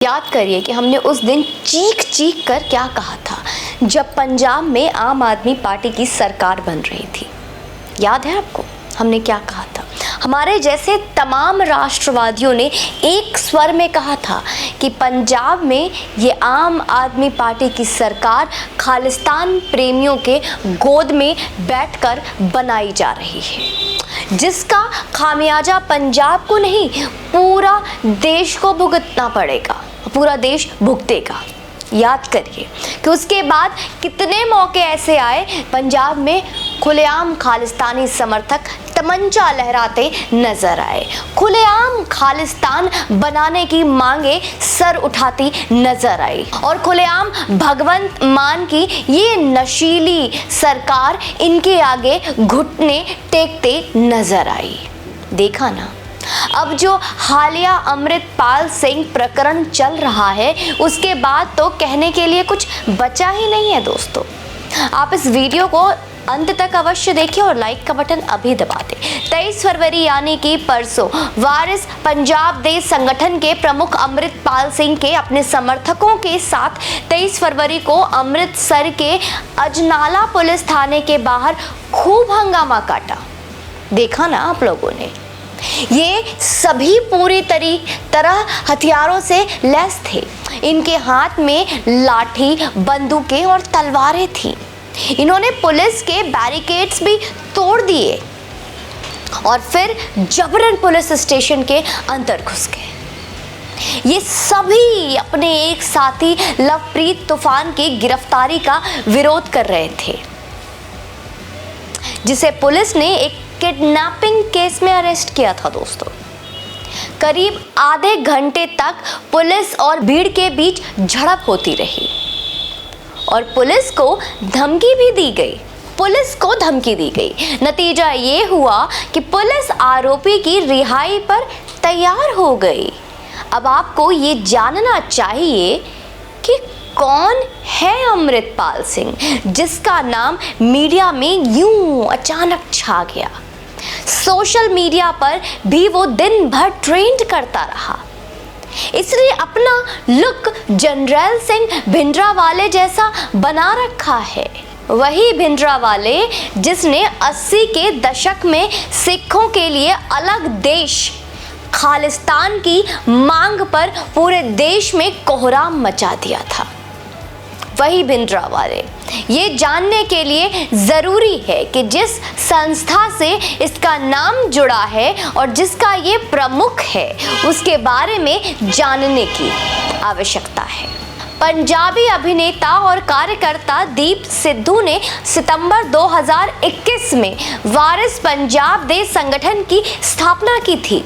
याद करिए कि हमने उस दिन चीख चीख कर क्या कहा था जब पंजाब में आम आदमी पार्टी की सरकार बन रही थी। याद है आपको हमने क्या कहा था? हमारे जैसे तमाम राष्ट्रवादियों ने एक स्वर में कहा था कि पंजाब में ये आम आदमी पार्टी की सरकार खालिस्तान प्रेमियों के गोद में बैठकर बनाई जा रही है, जिसका खामियाजा पंजाब को नहीं पूरा देश को भुगतना पड़ेगा, पूरा देश भुगतेगा। याद करिए कि उसके बाद कितने मौके ऐसे आए पंजाब में खुलेआम खालिस्तानी समर्थक तमंचा लहराते नजर आए, खुलेआम खालिस्तान बनाने की मांगे सर उठाती नजर आई और खुलेआम भगवंत मान की ये नशीली सरकार इनके आगे घुटने टेकते नजर आई। देखा ना, अब जो हालिया अमृतपाल सिंह प्रकरण चल रहा है उसके बाद तो कहने के लिए कुछ बचा ही नहीं है। दोस्तों, आप इस वीडियो को अंत तक अवश्य देखें और लाइक का बटन अभी दबा दें। 23 फरवरी यानी कि परसों वारिस पंजाब दे संगठन के प्रमुख अमृतपाल सिंह के अपने समर्थकों के साथ 23 फरवरी को अमृतसर के अजनाला पुलिस थाने के बाहर खूब हंगामा काटा। देखा ना आप लोगों ने, ये सभी पूरी तरह हथियारों से लैस थे। इनके हाथ में लाठी, बंदूकें और तलवारें थी। इन्होंने पुलिस के बैरिकेड्स भी तोड़ दिए और फिर जबरन पुलिस स्टेशन के अंदर घुस गए। ये सभी अपने एक साथी लवप्रीत तूफान की गिरफ्तारी का विरोध कर रहे थे, जिसे पुलिस ने एक किडनैपिंग केस में अरेस्ट किया था। दोस्तों, करीब आधे घंटे तक पुलिस और भीड़ के बीच झड़प होती रही और पुलिस को धमकी भी दी गई। नतीजा ये हुआ कि पुलिस आरोपी की रिहाई पर तैयार हो गई। अब आपको ये जानना चाहिए कि कौन है अमृतपाल सिंह, जिसका नाम मीडिया में यूं अचानक छा गया। सोशल मीडिया पर भी वो दिन भर ट्रेंड करता रहा, इसलिए अपना लुक जनरल सिंह भिंडरावाले जैसा बना रखा है। वही भिंडरावाले जिसने 80 के दशक में सिखों के लिए अलग देश खालिस्तान की मांग पर पूरे देश में कोहराम मचा दिया था। वही भिंडरावाले। ये जानने के लिए ज़रूरी है कि जिस संस्था से इसका नाम जुड़ा है और जिसका ये प्रमुख है, उसके बारे में जानने की आवश्यकता है। पंजाबी अभिनेता और कार्यकर्ता दीप सिद्धू ने सितंबर 2021 में वारिस पंजाब दे संगठन की स्थापना की थी।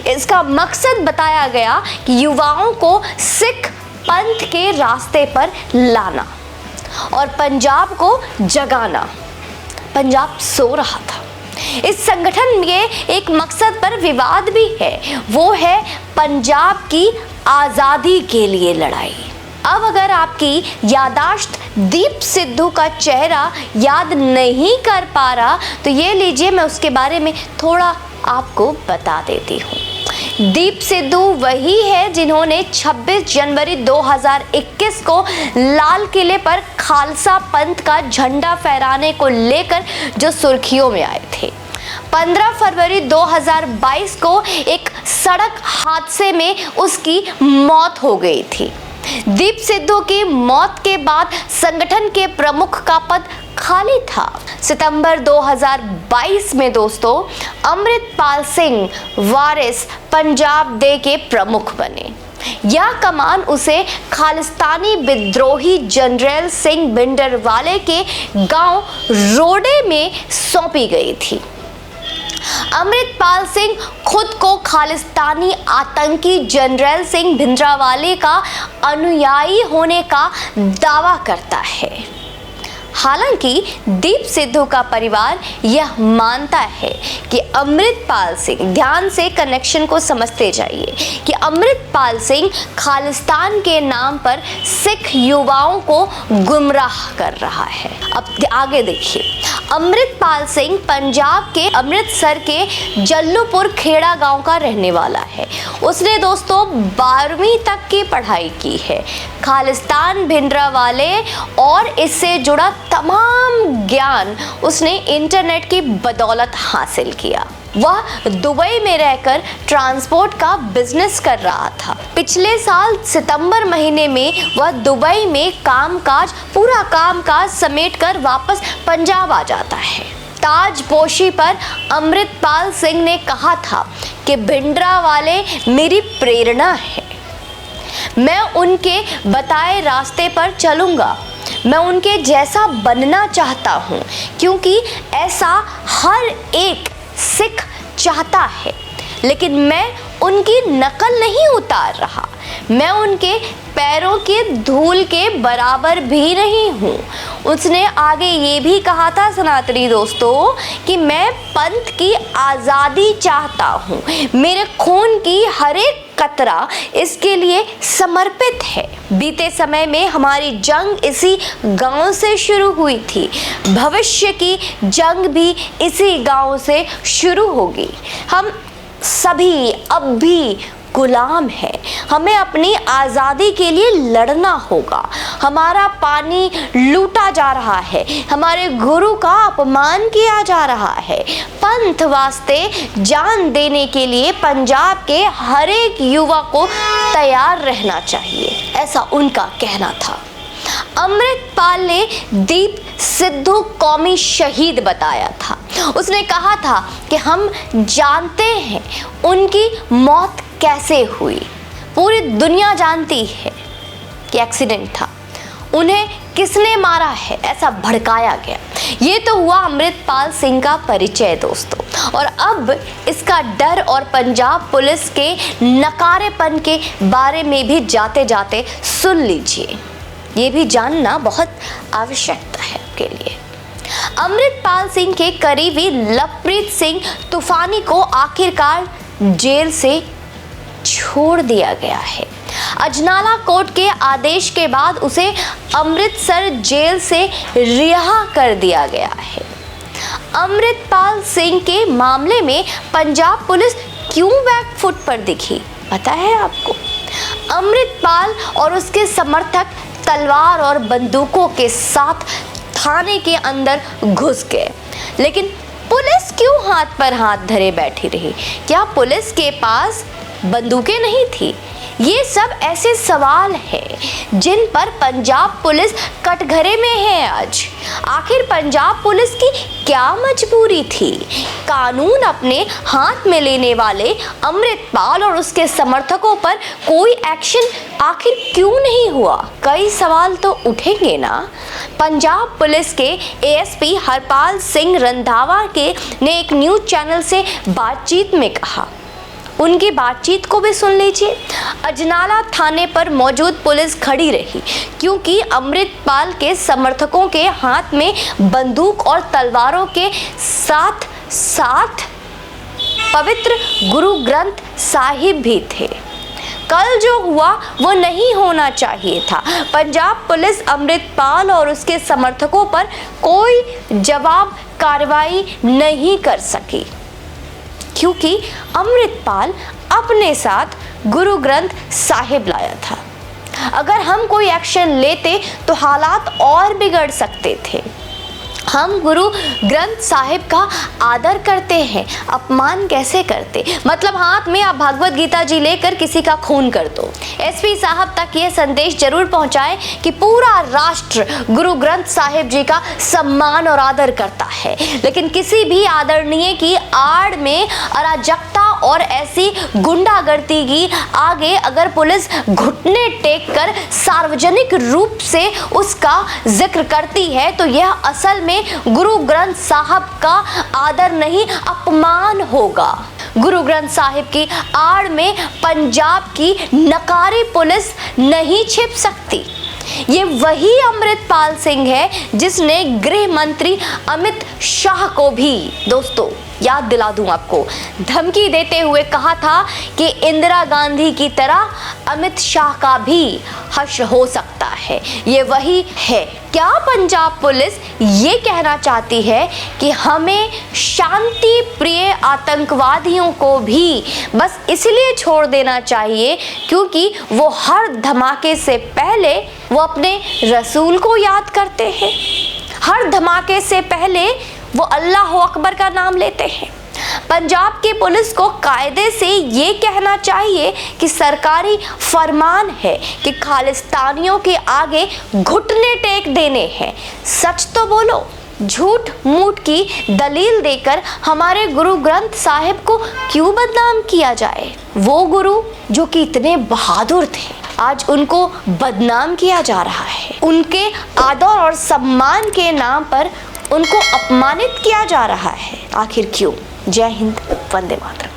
इसका मकसद बताया गया कि युवाओं को सिख पंथ के रास्ते पर लाना और पंजाब को जगाना। पंजाब सो रहा था। इस संगठन में एक मकसद पर विवाद भी है, वो है पंजाब की आज़ादी के लिए लड़ाई। अब अगर आपकी यादाश्त दीप सिद्धू का चेहरा याद नहीं कर पा रहा तो ये लीजिए, मैं उसके बारे में थोड़ा आपको बता देती हूँ। दीप सिद्धू वही है जिन्होंने 26 जनवरी 2021 को लाल किले पर खालसा पंथ का झंडा फहराने को लेकर जो सुर्खियों में आए थे। 15 फरवरी 2022 को एक सड़क हादसे में उसकी मौत हो गई थी। दीप सिद्धू की मौत के बाद संगठन के प्रमुख का पद खाली था। सितंबर 2022 में दोस्तों अमृतपाल सिंह वारिस पंजाब दे के प्रमुख बने। यह कमान उसे खालिस्तानी विद्रोही जनरल सिंह भिंडरावाले के गांव रोडे में सौंपी गई थी। अमृतपाल सिंह खुद को खालिस्तानी आतंकी जनरल सिंह भिंडरावाले का अनुयायी होने का दावा करता है। हालांकि दीप सिद्धू का परिवार यह मानता है कि अमृतपाल सिंह, ध्यान से कनेक्शन को समझते जाइए, कि अमृतपाल सिंह खालिस्तान के नाम पर सिख युवाओं को गुमराह कर रहा है। अब आगे देखिए, अमृतपाल सिंह पंजाब के अमृतसर के जल्लूपुर खेड़ा गांव का रहने वाला है। उसने दोस्तों 12वीं तक की पढ़ाई की है। खालिस्तान भिंडरावाले और इससे जुड़ा तमाम ज्ञान उसने इंटरनेट की बदौलत हासिल किया। वह दुबई में रहकर ट्रांसपोर्ट का बिजनेस कर रहा था। पिछले साल सितंबर महीने में वह दुबई में पूरा कामकाज समेटकर वापस पंजाब आ जाता है। ताजपोशी पर अमृतपाल सिंह ने कहा था कि भिंडरावाले मेरी प्रेरणा है, मैं उनके बताए रास्ते पर चलूंगा, मैं उनके जैसा बनना चाहता हूँ, क्योंकि ऐसा हर एक सिख चाहता है। लेकिन मैं उनकी नकल नहीं उतार रहा, मैं उनके पैरों के धूल के बराबर भी नहीं हूँ। उसने आगे ये भी कहा था सनातनी दोस्तों कि मैं पंथ की आज़ादी चाहता हूँ, मेरे खून की हर एक कतरा इसके लिए समर्पित है। बीते समय में हमारी जंग इसी गांव से शुरू हुई थी, भविष्य की जंग भी इसी गांव से शुरू होगी। हम सभी अब भी गुलाम है, हमें अपनी आज़ादी के लिए लड़ना होगा। हमारा पानी लूटा जा रहा है, हमारे गुरु का अपमान किया जा रहा है। पंथ वास्ते जान देने के लिए पंजाब के हर एक युवा को तैयार रहना चाहिए, ऐसा उनका कहना था। अमृतपाल ने दीप सिद्धू कौमी शहीद बताया था। उसने कहा था कि हम जानते हैं उनकी मौत कैसे हुई, पूरी दुनिया जानती है कि एक्सीडेंट था, उन्हें किसने मारा है, ऐसा भड़काया गया। ये तो हुआ अमृतपाल सिंह का परिचय दोस्तों। और अब इसका डर और पंजाब पुलिस के नकारेपन के बारे में भी जाते जाते सुन लीजिए, ये भी जानना बहुत आवश्यकता है आपके लिए। अमृतपाल सिंह के करीबी लवप्रीत सिंह तूफानी को आखिरकार जेल से छोड़ दिया गया है। अजनाला कोर्ट के आदेश के बाद उसे अमृतसर जेल से रिहा कर दिया गया है। अमृतपाल सिंह के मामले में पंजाब पुलिस क्यों बैकफुट पर दिखी पता है आपको? अमृतपाल और उसके समर्थक तलवार और बंदूकों के साथ थाने के अंदर घुस गए, लेकिन पुलिस क्यों हाथ पर हाथ धरे बैठी रही? क्या पुलिस के पास बंदूकें नहीं थी? ये सब ऐसे सवाल हैं जिन पर पंजाब पुलिस कटघरे में है आज। आखिर पंजाब पुलिस की क्या मजबूरी थी? कानून अपने हाथ में लेने वाले अमृतपाल और उसके समर्थकों पर कोई एक्शन आखिर क्यों नहीं हुआ? कई सवाल तो उठेंगे ना। पंजाब पुलिस के एएसपी हरपाल सिंह रंधावा ने एक न्यूज़ चैनल से बातचीत में कहा, उनकी बातचीत को भी सुन लीजिए। अजनाला थाने पर मौजूद पुलिस खड़ी रही क्योंकि अमृतपाल के समर्थकों के हाथ में बंदूक और तलवारों के साथ साथ पवित्र गुरु ग्रंथ साहिब भी थे। कल जो हुआ वो नहीं होना चाहिए था। पंजाब पुलिस अमृतपाल और उसके समर्थकों पर कोई जवाब कार्रवाई नहीं कर सकी क्योंकि अमृतपाल अपने साथ गुरु ग्रंथ साहिब लाया था। अगर हम कोई एक्शन लेते तो हालात और बिगड़ सकते थे। हम गुरु ग्रंथ साहिब का आदर करते हैं, अपमान कैसे करते? मतलब हाथ में आप भगवत गीता जी लेकर किसी का खून कर दो। एसपी साहब तक ये संदेश जरूर पहुंचाएं कि पूरा राष्ट्र गुरु ग्रंथ साहिब जी का सम्मान और आदर करता है, लेकिन किसी भी आदरणीय की आड़ में अराजकता और ऐसी गुंडागर्दी की आगे अगर पुलिस घुटने टेक कर सार्वजनिक रूप से उसका जिक्र करती है तो यह असल में गुरु ग्रंथ साहिब का आदर नहीं, अपमान होगा। गुरु ग्रंथ साहिब की आड़ में पंजाब की नकारी पुलिस नहीं छिप सकती। ये वही अमृतपाल सिंह है जिसने गृह मंत्री अमित शाह को भी दोस्तों याद दिला दूं आपको, धमकी देते हुए कहा था कि इंदिरा गांधी की तरह अमित शाह का भी हश्र हो सकता है। ये वही है। क्या पंजाब पुलिस ये कहना चाहती है कि हमें शांति प्रिय आतंकवादियों को भी बस इसलिए छोड़ देना चाहिए क्योंकि वो हर धमाके से पहले वो अपने रसूल को याद करते हैं, हर धमाके से पहले वो अल्लाह अकबर का नाम लेते हैं। पंजाब की पुलिस को कायदे से ये कहना चाहिए कि सरकारी फरमान है कि खालिस्तानियों के आगे घुटने टेक देने हैं। सच तो बोलो, झूठ मूठ की दलील देकर हमारे गुरु ग्रंथ साहिब को क्यों बदनाम किया जाए। वो गुरु जो कि इतने बहादुर थे, आज उनको बदनाम किया जा रहा है। उनके आदर और सम्मान के नाम पर उनको अपमानित किया जा रहा है। आखिर क्यों? जय हिंद, वंदे मातरम।